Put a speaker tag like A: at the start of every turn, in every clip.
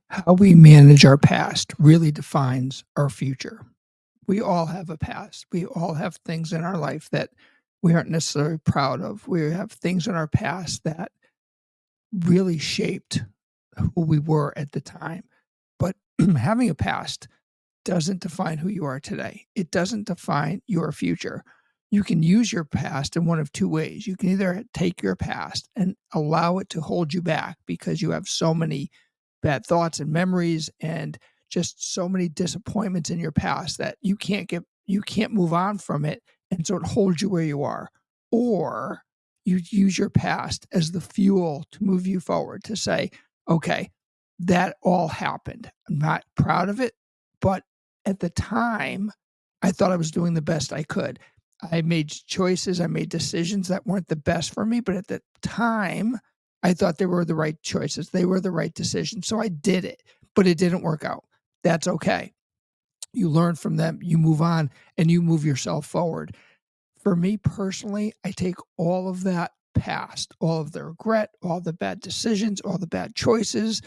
A: How we manage our past really defines our future. We all have a past. We all have things in our life that we aren't necessarily proud of. We have things in our past that really shaped who we were at the time. But having a past doesn't define who you are today. It doesn't define your future. You can use your past in one of two ways. You can either take your past and allow it to hold you back because you have so many bad thoughts and memories and just so many disappointments in your past that you can't move on from it, and so it holds you where you are. Or you use your past as the fuel to move you forward, to say, okay, that all happened. I'm not proud of it, but at the time, I thought I was doing the best I could. I made choices, I made decisions that weren't the best for me, but at the time, I thought they were the right choices. They were the right decisions. So I did it, but it didn't work out. That's okay. You learn from them, you move on, and you move yourself forward. For me personally, I take all of that past, all of the regret, all the bad decisions, all the bad choices,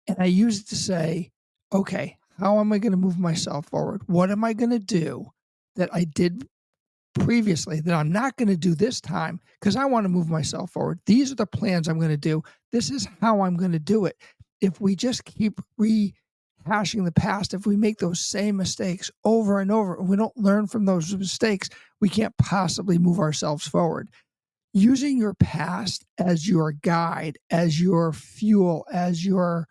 A: and I use it to say, okay, how am I going to move myself forward? What am I going to do that I did previously that I'm not going to do this time because I want to move myself forward? These are the plans I'm going to do. This is how I'm going to do it. If we just keep rehashing the past, if we make those same mistakes over and over, and we don't learn from those mistakes, we can't possibly move ourselves forward. Using your past as your guide, as your fuel, as your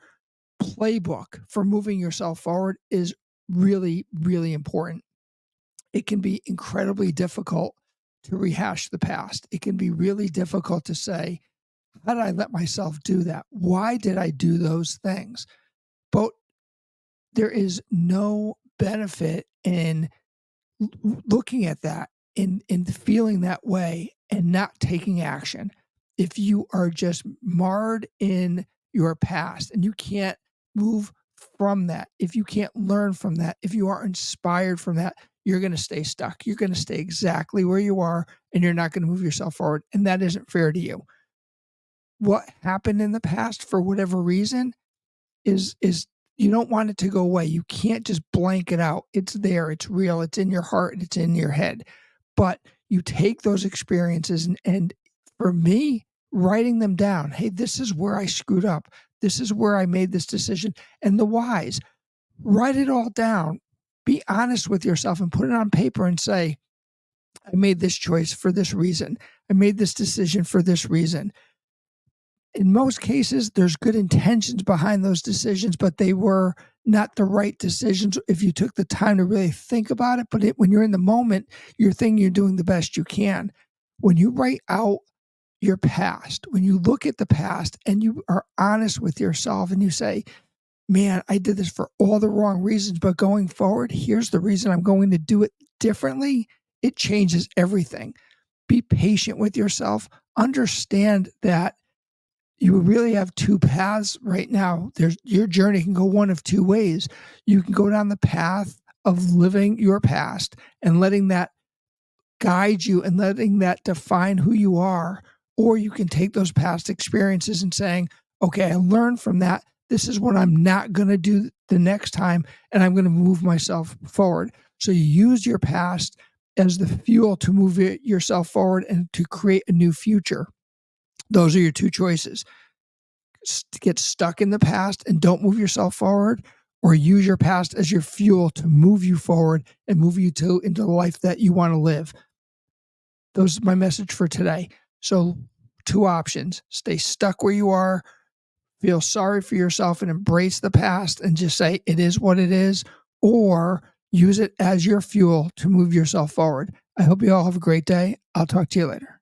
A: playbook for moving yourself forward is really, really important. It can be incredibly difficult to rehash the past. It can be really difficult to say, how did I let myself do that? Why did I do those things? But there is no benefit in looking at that, in feeling that way and not taking action. If you are just marred in your past and you can't move from that, if you can't learn from that, if you are inspired from that, you're going to stay stuck. You're going to stay exactly where you are and you're not going to move yourself forward. And that isn't fair to you. What happened in the past, for whatever reason, is you don't want it to go away. You can't just blank it out. It's there, it's real, it's in your heart, and it's in your head. But you take those experiences and for me, writing them down. Hey, this is where I screwed up. This is where I made this decision. And the whys, write it all down. Be honest with yourself and put it on paper and say, I made this choice for this reason. I made this decision for this reason. In most cases, there's good intentions behind those decisions, but they were not the right decisions if you took the time to really think about it. But when you're in the moment, you're thinking you're doing the best you can. When you write out your past, when you look at the past and you are honest with yourself and you say, man, I did this for all the wrong reasons, but going forward, here's the reason I'm going to do it differently, it changes everything. Be patient with yourself. Understand that you really have two paths right now. There's your journey can go one of two ways. You can go down the path of living your past and letting that guide you and letting that define who you are, or you can take those past experiences and saying, okay, I learned from that. This is what I'm not going to do the next time, and I'm going to move myself forward. So you use your past as the fuel to move yourself forward and to create a new future. Those are your two choices. Get stuck in the past and don't move yourself forward, or use your past as your fuel to move you forward and move you into the life that you want to live. Those are my message for today. So, two options: stay stuck where you are, feel sorry for yourself and embrace the past and just say it is what it is, or use it as your fuel to move yourself forward. I hope you all have a great day. I'll talk to you later.